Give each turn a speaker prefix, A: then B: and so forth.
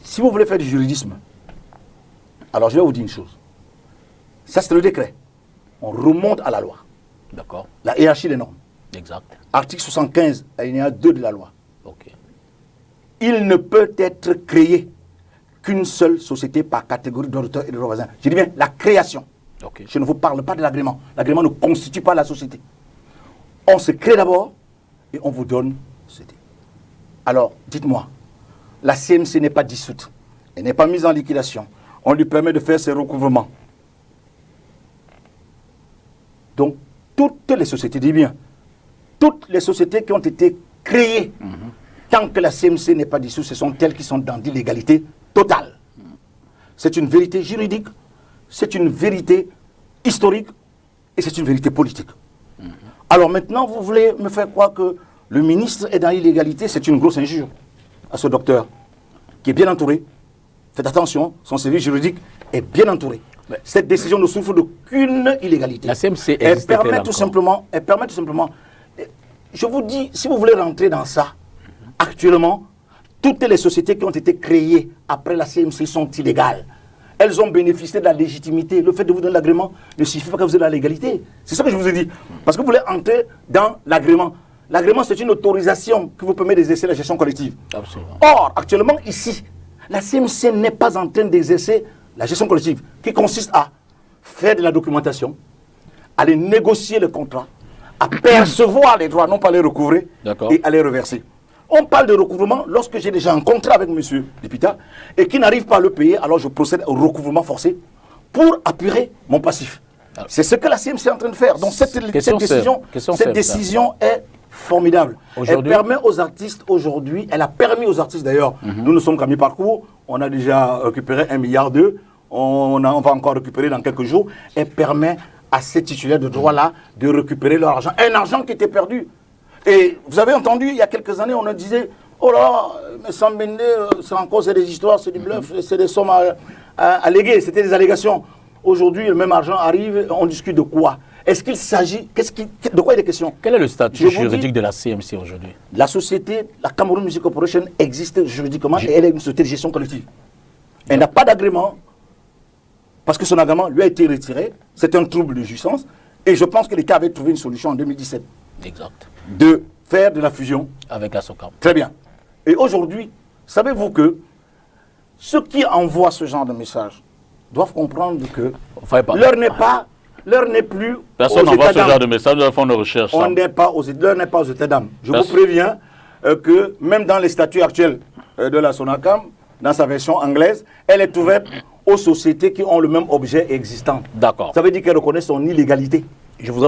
A: Si vous voulez faire du juridisme, alors je vais vous dire une chose. Ça, c'est le décret. On remonte à la loi.
B: D'accord.
A: La hiérarchie des normes.
B: Exact.
A: Article 75, alinéa 2 de la loi.
B: Ok.
A: Il ne peut être créé qu'une seule société par catégorie d'auteurs et de voisins. Je dis bien la création.
B: Ok.
A: Je ne vous parle pas de l'agrément. L'agrément ne constitue pas la société. On se crée d'abord et on vous donne la société. Alors, dites-moi, la CMC n'est pas dissoute. Elle n'est pas mise en liquidation. On lui permet de faire ses recouvrements. Donc, toutes les sociétés, dis bien, toutes les sociétés qui ont été créées, tant que la CMC n'est pas dissoute, ce sont elles qui sont dans l'illégalité totale. C'est une vérité juridique, c'est une vérité historique et c'est une vérité politique. Alors maintenant, vous voulez me faire croire que le ministre est dans l'illégalité, c'est une grosse injure à ce docteur qui est bien entouré. Faites attention, son service juridique est bien entouré. Cette décision ne souffre d'aucune illégalité.
B: La CMC
A: elle permet tout simplement, je vous dis, si vous voulez rentrer dans ça, actuellement, toutes les sociétés qui ont été créées après la CMC sont illégales. Elles ont bénéficié de la légitimité. Le fait de vous donner l'agrément ne suffit pas que vous ayez la légalité. C'est ça que je vous ai dit. Parce que vous voulez entrer dans l'agrément. L'agrément, c'est une autorisation qui vous permet d'exercer la gestion collective.
B: Absolument.
A: Or, actuellement, ici, la CMC n'est pas en train d'exercer la gestion collective, qui consiste à faire de la documentation, à aller négocier le contrat, à percevoir les droits, non pas les recouvrer, et à les reverser. On parle de recouvrement lorsque j'ai déjà un contrat avec M. Lipita et qui n'arrive pas à le payer, alors je procède au recouvrement forcé pour apurer mon passif. C'est ce que la CMC est en train de faire. Donc cette décision est formidable. Elle permet aux artistes aujourd'hui, elle a permis aux artistes d'ailleurs, nous sommes qu'à mi-parcours, on a déjà récupéré 1,2 milliard, on va encore récupérer dans quelques jours. Elle permet à ces titulaires de droits-là de récupérer leur argent. Un argent qui était perdu. Et vous avez entendu, il y a quelques années, on a disait, oh là, mais Sambende, c'est encore des histoires, c'est du bluff, c'est des sommes alléguées, c'était des allégations. Aujourd'hui, le même argent arrive, on discute de quoi? Est-ce qu'il s'agit, de quoi il est question?
B: Quel est le statut juridique de la CMC aujourd'hui? La
A: société, la Cameroun Music Corporation, existe juridiquement et elle est une société de gestion collective. Elle n'a pas d'agrément, parce que son agrément lui a été retiré, c'est un trouble de jouissance, et je pense que l'État avait trouvé une solution en 2017.
B: Exact.
A: De faire de la fusion.
B: Avec la SOCAM.
A: Très bien. Et aujourd'hui, savez-vous que ceux qui envoient ce genre de message doivent comprendre que l'heure n'est plus.
B: Personne n'envoie ce genre de message, nous font nos recherches.
A: L'heure n'est pas aux états d'âme. Je vous préviens que même dans les statuts actuels de la SONACAM, dans sa version anglaise, elle est ouverte aux sociétés qui ont le même objet existant.
B: D'accord.
A: Ça veut dire qu'elle reconnaît son illégalité.
B: Je vous